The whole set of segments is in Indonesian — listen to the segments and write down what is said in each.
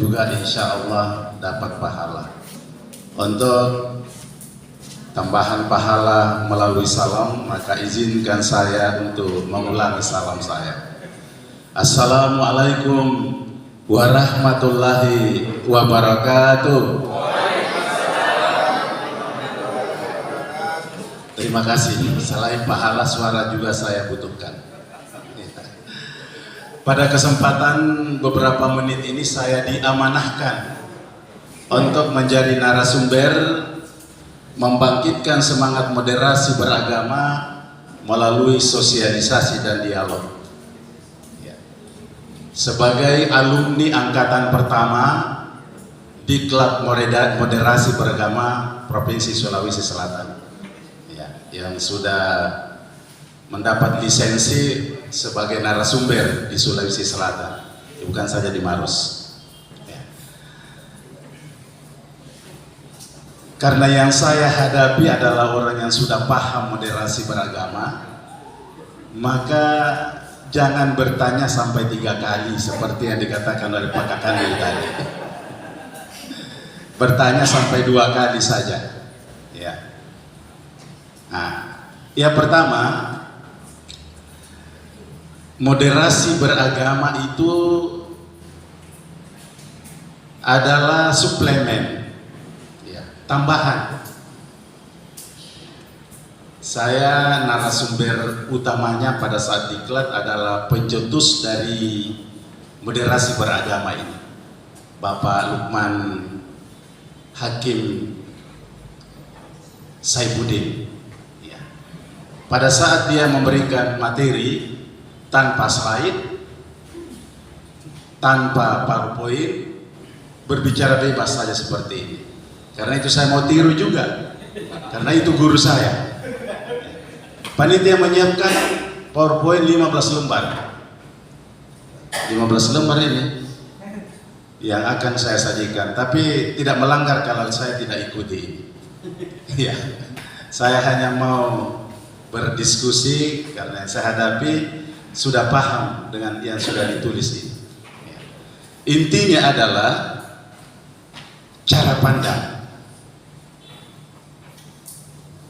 juga insya Allah dapat pahala. Untuk tambahan pahala melalui salam, maka izinkan saya untuk mengulangi salam saya. Assalamualaikum warahmatullahi wabarakatuh. Terima kasih. Selain pahala, suara juga saya butuhkan. Pada kesempatan beberapa menit ini saya diamanahkan untuk menjadi narasumber membangkitkan semangat moderasi beragama melalui sosialisasi dan dialog. Sebagai alumni angkatan pertama di Klub Moderasi Beragama Provinsi Sulawesi Selatan, yang sudah mendapat lisensi sebagai narasumber di Sulawesi Selatan, bukan saja di Maros. Karena yang saya hadapi adalah orang yang sudah paham moderasi beragama, maka jangan bertanya sampai 3 kali seperti yang dikatakan oleh Pak Kakanil tadi. Bertanya sampai 2 kali saja. Ya. Nah, yang pertama, moderasi beragama itu adalah suplemen, ya, tambahan. Saya narasumber utamanya pada saat diklat adalah pencetus dari moderasi beragama ini, Bapak Lukman Hakim Saifuddin. Ya. Pada saat dia memberikan materi tanpa slide, tanpa PowerPoint, berbicara bebas saja seperti ini. Karena itu saya mau tiru juga, karena itu guru saya. Panitia menyiapkan PowerPoint 15 lembar. 15 lembar ini yang akan saya sajikan, tapi tidak melanggar kalau saya tidak ikuti. Ya, saya hanya mau berdiskusi karena yang saya hadapi sudah paham dengan yang sudah ditulis ini. Intinya adalah cara pandang,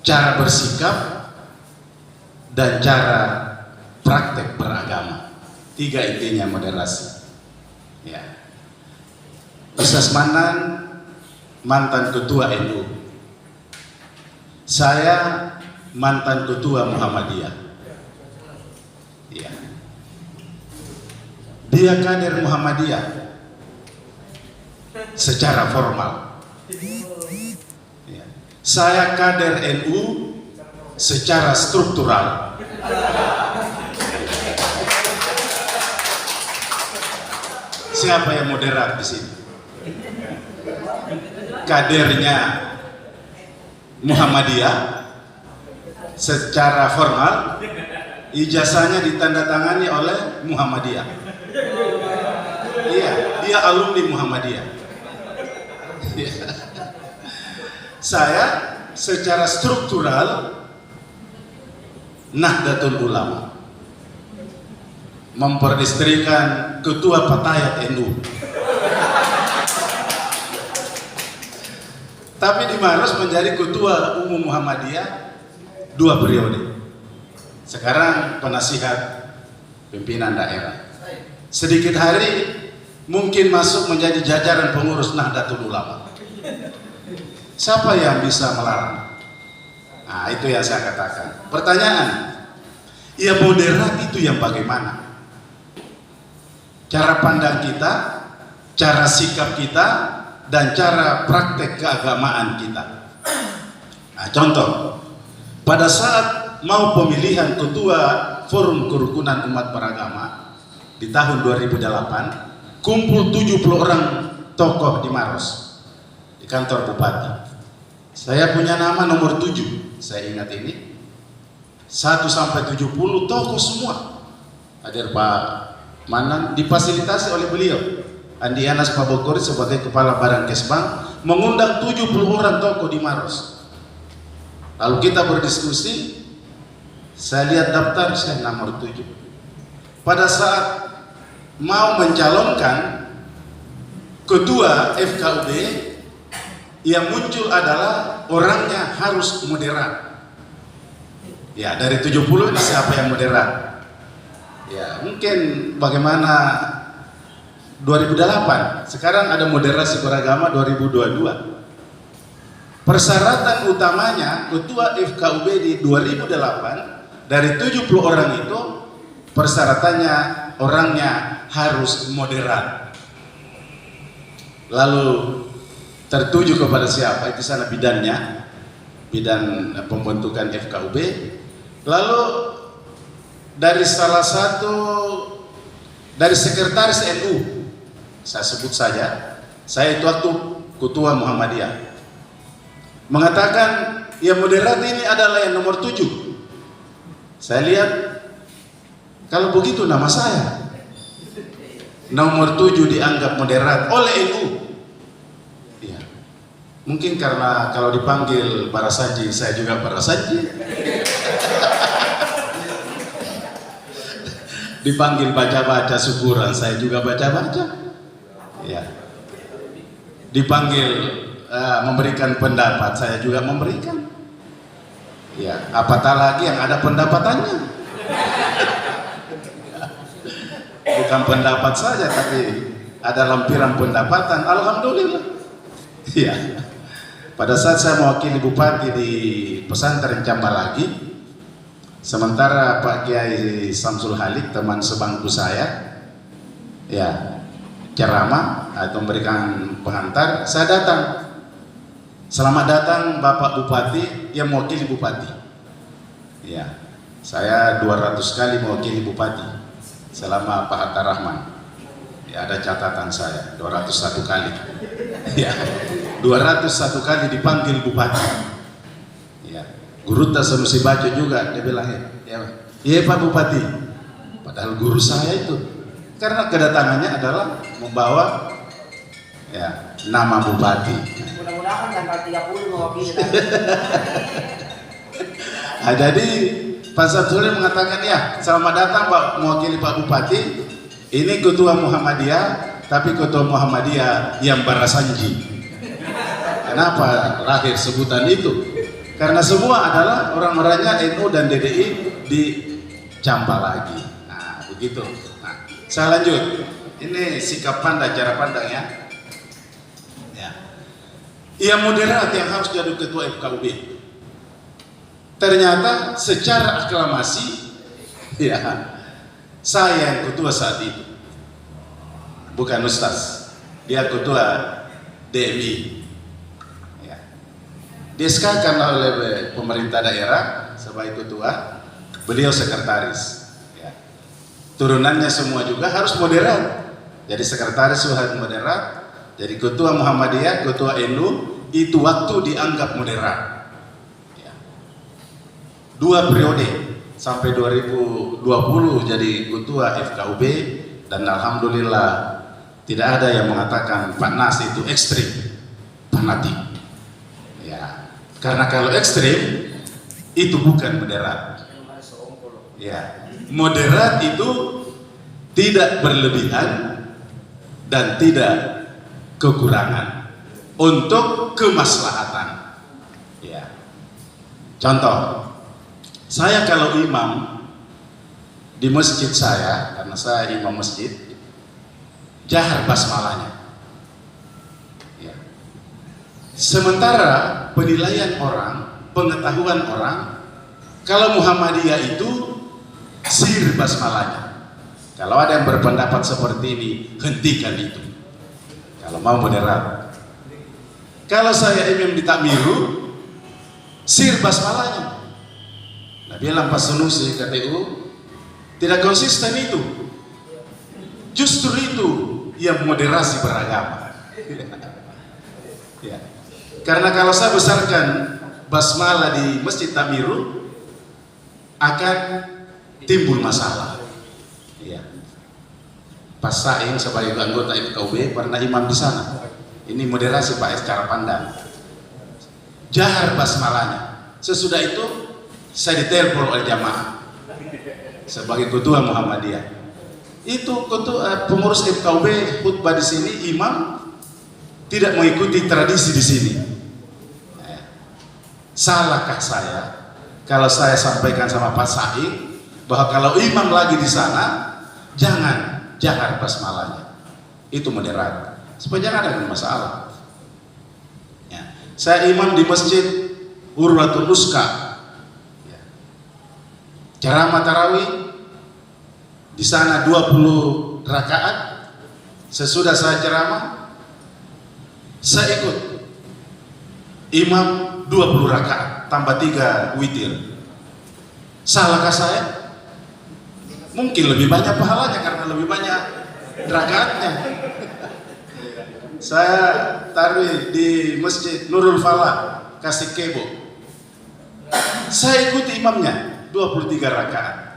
cara bersikap, dan cara praktek beragama. 3 intinya moderasi. Ya. Ustaz Manan mantan ketua NU, saya mantan ketua Muhammadiyah. Ya. Dia kader Muhammadiyah secara formal. Ya. Saya kader NU secara struktural. Siapa yang moderat di sini? Kadernya Muhammadiyah secara formal, ijazahnya ditandatangani oleh Muhammadiyah. Iya, dia alumni Muhammadiyah. Saya secara struktural Nahdlatul Ulama, memperdistrikan ketua Fatayat NU. Tapi di Maros menjadi ketua umum Muhammadiyah 2 periode. Sekarang penasihat pimpinan daerah. Sedikit hari mungkin masuk menjadi jajaran pengurus Nahdlatul Ulama. Siapa yang bisa melarang? Nah, itu yang saya katakan. Pertanyaan, ya moderat itu yang bagaimana? Cara pandang kita, cara sikap kita, dan cara praktek keagamaan kita. Nah, contoh, pada saat mau pemilihan ketua Forum Kerukunan Umat Beragama di tahun 2008, kumpul 70 orang tokoh di Maros, di kantor bupati. Saya punya nama nomor 7, saya ingat ini. 1 sampai 70 tokoh semua. Hadir Pak Manan, difasilitasi oleh beliau. Andi Anas Pabokori sebagai kepala Badan Kesbang mengundang 70 orang tokoh di Maros. Lalu kita berdiskusi, saya lihat daftar, saya nomor 7. Pada saat mau mencalonkan ketua FKUB yang muncul adalah orangnya harus moderat. Ya, dari 70 ini siapa yang moderat? Ya, mungkin bagaimana 2008, sekarang ada moderasi beragama 2022. Persyaratan utamanya ketua FKUB di 2008 dari 70 orang itu persyaratannya orangnya harus moderat. Lalu tertuju kepada siapa? Itu sana bidannya, bidan pembentukan FKUB. Lalu dari salah satu dari sekretaris NU, saya sebut saja, saya itu waktu ketua Muhammadiyah, mengatakan yang moderat ini adalah yang nomor 7. Saya lihat, kalau begitu nama saya nomor 7 dianggap moderat oleh NU. Ya. Mungkin karena kalau dipanggil Barasanji, saya juga Barasanji. Dipanggil baca-baca syukuran, saya juga baca-baca. Ya. Dipanggil memberikan pendapat, saya juga memberikan. Ya, apatah lagi yang ada pendapatannya. Bukan pendapat saja, tapi ada lampiran pendapatan. Alhamdulillah. Ya. Pada saat saya mewakili bupati di pesantren Cambalagi, sementara Pak Kiai Samsul Halik, teman sebangku saya, ya, ceramah atau memberikan pengantar, saya datang. Selamat datang Bapak Bupati yang mewakili Bupati. Ya, saya 200 kali mewakili Bupati selama Pak Hatta Rahman. Ya, ada catatan saya 201 kali. Ya, 201 kali dipanggil Bupati. Ya, Guru Tasanusi Bajo juga dia bilang, ya Pak Bupati. Padahal guru saya itu, karena kedatangannya adalah membawa ya nama Bupati. Mudah-mudahan tanggal 30 mewakili. Nah, jadi Pak Sabzuri mengatakan, ya selamat datang Pak mewakili Pak Bupati. Ini ketua Muhammadiyah, tapi ketua Muhammadiyah yang Barasanji. Kenapa lahir sebutan itu? Karena semua adalah orang-orangnya NU dan DDI di Cambalagi. Nah, begitu. Nah, saya lanjut. Ini sikap pandang, cara pandang ya. Yang moderat yang harus jadi ketua FKUB. Ternyata secara aklamasi, ya, saya yang ketua saat itu, bukan Ustaz, dia ketua DMI. Ya. Dieskakan oleh pemerintah daerah sebagai ketua, beliau sekretaris. Ya. Turunannya semua juga harus moderat. Jadi sekretaris harus moderat. Jadi ketua Muhammadiyah, ketua NU itu waktu dianggap moderat. Ya. 2 periode sampai 2020 jadi ketua FKUB, dan alhamdulillah tidak ada yang mengatakan Pak Nas itu ekstrim, fanatik. Ya, karena kalau ekstrim itu bukan moderat. Ya, moderat itu tidak berlebihan dan tidak kekurangan untuk kemaslahatan. Ya. Contoh, saya kalau imam di masjid saya, karena saya imam masjid, jahar basmalahnya. Ya. Sementara penilaian orang, pengetahuan orang, kalau Muhammadiyah itu sir basmalahnya. Kalau ada yang berpendapat seperti ini, hentikan itu. Kalau mau moderat. Kalau saya imam di Takmiru, sir basmalahnya. Nah, bilang Pak Sanusi KTU tidak konsisten itu. Justru itu yang moderasi beragama. Ya. Karena kalau saya besarkan basmalah di Masjid Takmiru akan timbul masalah. Ya. Pas Saing sebagai anggota FKUB pernah imam di sana. Ini moderasi Pak secara pandang. Jahar basmalahnya. Sesudah itu saya ditelepon oleh jamaah sebagai ketua Muhammadiyah. Itu ketua pengurus FKUB khutbah di sini, imam tidak mengikuti tradisi di sini. Salahkah saya kalau saya sampaikan sama Pak Said bahwa kalau imam lagi di sana jangan jahar basmalahnya, itu moderat supaya jangan ada masalah. Ya. Saya imam di masjid Urwatul Uska, ya. Ceramah tarawih di sana 20 rakaat. Sesudah saya ceramah, saya ikut imam 20 rakaat tambah 3 witir. Salahkah saya? Mungkin lebih banyak pahalanya karena lebih banyak rakaatnya. Saya taruh di masjid Nurul Falah Kasih Kebo, saya ikuti imamnya 23 rakaat.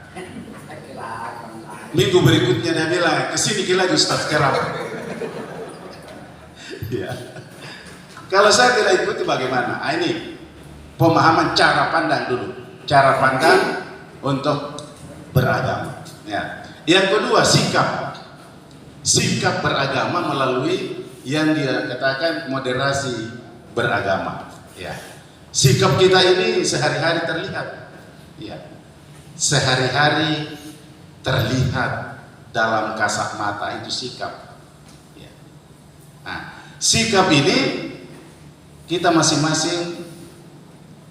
Minggu berikutnya dia bilang, kesini lagi Ustaz ceramah. Ya. Kalau saya tidak ikuti bagaimana? Ini pemahaman cara pandang dulu, cara pandang untuk beragama. Ya. Yang kedua, sikap beragama melalui yang dia katakan moderasi beragama. Ya. Sikap kita ini sehari-hari terlihat. Ya. Sehari-hari terlihat dalam kasat mata, itu sikap. Ya. Nah, sikap ini kita masing-masing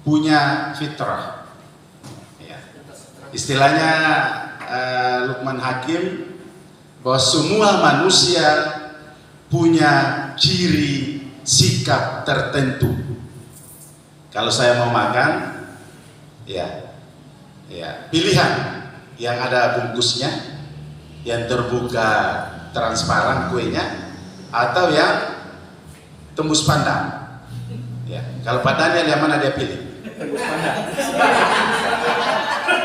punya fitrah. Ya. Istilahnya Luqman Hakim bahwa semua manusia punya ciri sikap tertentu. Kalau saya mau makan, ya pilihan yang ada bungkusnya, yang terbuka transparan kuenya, atau yang tembus pandang. Ya, kalau Pak Daniel yang mana dia pilih? Tembus pandang.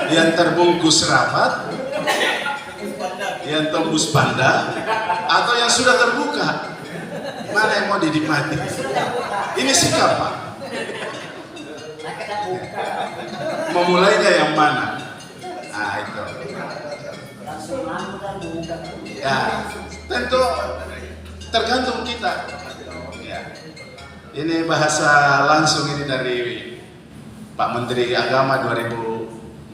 Yang terbungkus rapat, yang tembus pandang, atau yang sudah terbuka? Mana yang mau dinikmati? Ini sikap, Pak. Memulainya yang mana? Nah, itu. Ya, tentu tergantung kita. Ya. Ini bahasa langsung ini dari Pak Menteri Agama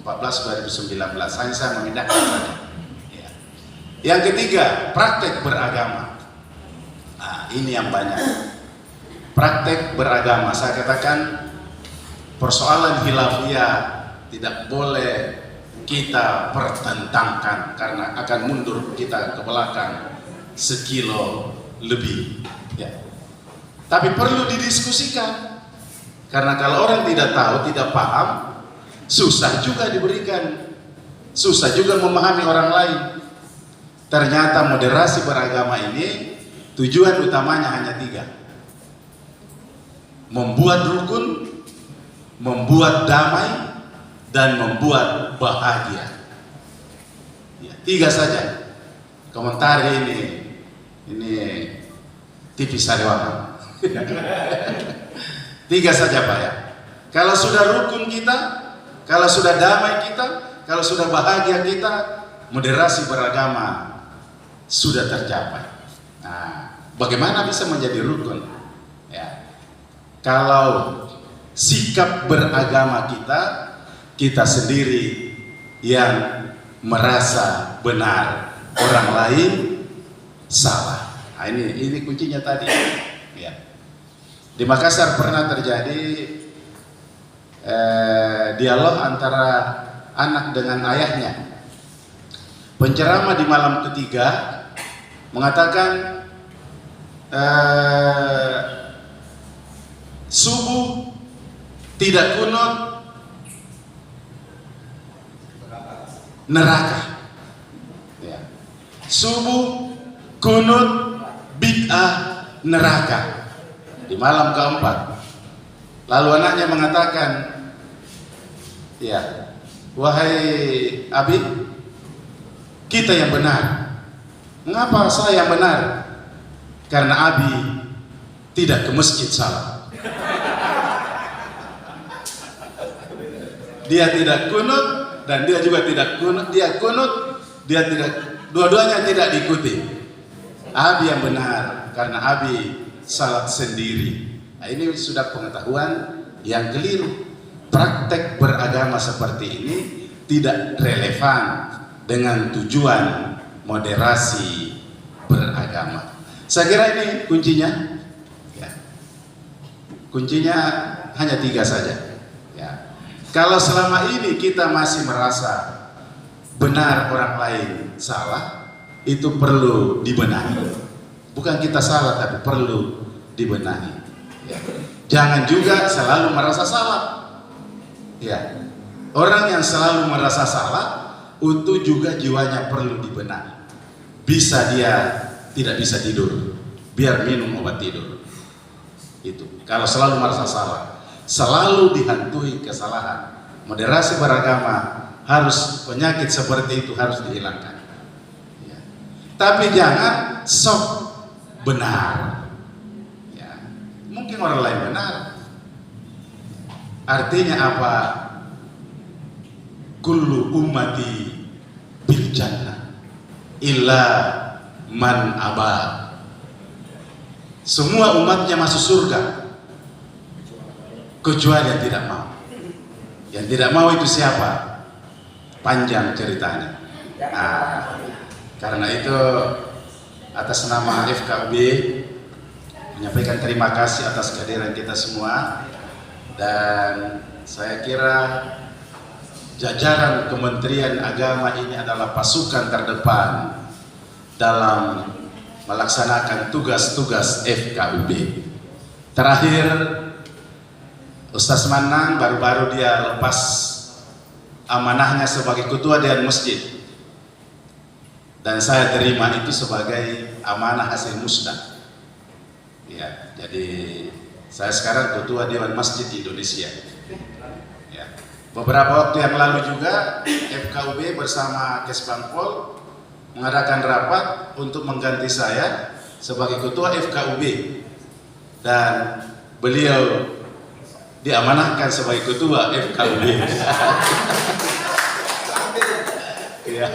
2014-2019. Hanya saya memindahkan saja. Ya. Yang ketiga, praktek beragama. Nah, ini yang banyak. Praktek beragama. Saya katakan persoalan khilafiyah tidak boleh kita pertentangkan karena akan mundur kita ke belakang sekilo lebih. Ya. Tapi perlu didiskusikan karena kalau orang tidak tahu, tidak paham, susah juga diberikan, susah juga memahami orang lain. Ternyata moderasi beragama ini tujuan utamanya hanya 3: membuat rukun, membuat damai, dan membuat bahagia. Ya, 3 saja. Komentar ini tipis sariwana. 3 saja Pak ya. Kalau sudah rukun kita, kalau sudah damai kita, kalau sudah bahagia kita, moderasi beragama sudah tercapai. Nah, bagaimana bisa menjadi rukun? Ya. Kalau sikap beragama kita sendiri yang merasa benar, orang lain salah. Nah, ini kuncinya tadi. Ya. Di Makassar pernah terjadi dialog antara anak dengan ayahnya. Penceramah di malam ketiga mengatakan subuh tidak kunut neraka. Ya. Subuh kunut bid'ah neraka. Di malam keempat. Lalu anaknya mengatakan, ya, wahai Abi, kita yang benar. Mengapa saya yang benar? Karena Abi tidak ke masjid salah. Dia tidak kunut dan dia juga tidak kunut. Dia kunut, dia tidak, dua-duanya tidak diikuti. Abi yang benar karena Abi salat sendiri. Nah, ini sudah pengetahuan yang keliru. Praktek beragama seperti ini tidak relevan dengan tujuan moderasi beragama. Saya kira ini kuncinya. Ya. Kuncinya hanya 3 saja. Ya. Kalau selama ini kita masih merasa benar orang lain salah, itu perlu dibenahi. Bukan kita salah, tapi perlu dibenahi. Ya. Jangan juga selalu merasa salah. Ya. Orang yang selalu merasa salah, itu juga jiwanya perlu dibenahi. Bisa dia tidak bisa tidur, biar minum obat tidur. Itu. Kalau selalu merasa salah, selalu dihantui kesalahan. Moderasi beragama harus, penyakit seperti itu harus dihilangkan. Ya. Tapi jangan sok benar. Ya. Mungkin orang lain benar. Artinya apa? Kullu ummati bil jannah illa man aba. Semua umatnya masuk surga kecuali yang tidak mau. Yang tidak mau itu siapa? Panjang ceritanya. Nah, karena itu atas nama FKUB menyampaikan terima kasih atas kehadiran kita semua, dan saya kira jajaran Kementerian Agama ini adalah pasukan terdepan dalam melaksanakan tugas-tugas FKUB. Terakhir, Ustaz Manang baru-baru dia lepas amanahnya sebagai ketua Dewan Masjid, dan saya terima itu sebagai amanah hasil musda. Ya, jadi saya sekarang ketua Dewan Masjid di Indonesia. Ya. Beberapa waktu yang lalu juga FKUB bersama Kesbangpol mengadakan rapat untuk mengganti saya sebagai ketua FKUB, dan beliau diamanahkan sebagai ketua FKUB. Ya.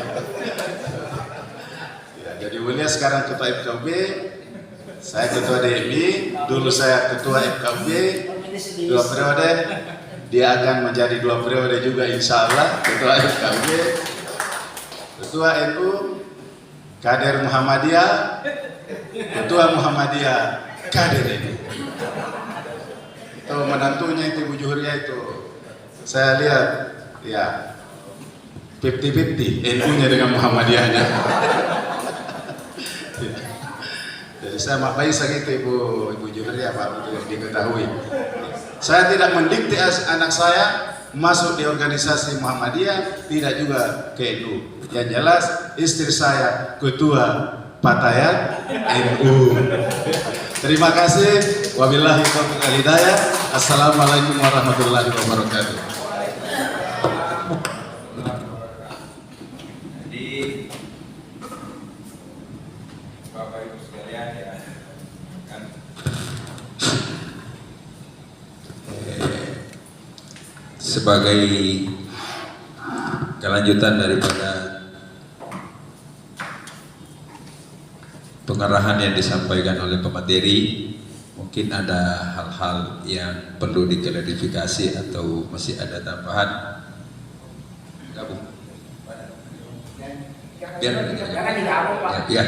Ya, jadi beliau sekarang ketua FKUB, saya ketua DMI, dulu saya ketua FKUB 2 periode, dia akan menjadi 2 periode juga insya Allah ketua FKUB, ketua NU, kader Muhammadiyah, ketua Muhammadiyah, kader NU. Itu menantunya itu Ibu Juhuria itu, saya lihat ya 50-50 NU-nya dengan Muhammadiyahnya. Jadi saya maknai segitu Ibu Juhuria, Pak, untuk diketahui. Saya tidak mendikte anak saya masuk di organisasi Muhammadiyah, tidak juga ke NU. Yang jelas istri saya ketua Patayat NU. Terima kasih. Wabillahi taufiq wal hidayah. Assalamualaikum warahmatullahi wabarakatuh. Jadi Bapak Ibu sekalian ya kan, sebagai kelanjutan daripada pengarahan yang disampaikan oleh pemateri, mungkin ada hal-hal yang perlu diklarifikasi atau masih ada tambahan. Gabung. Biar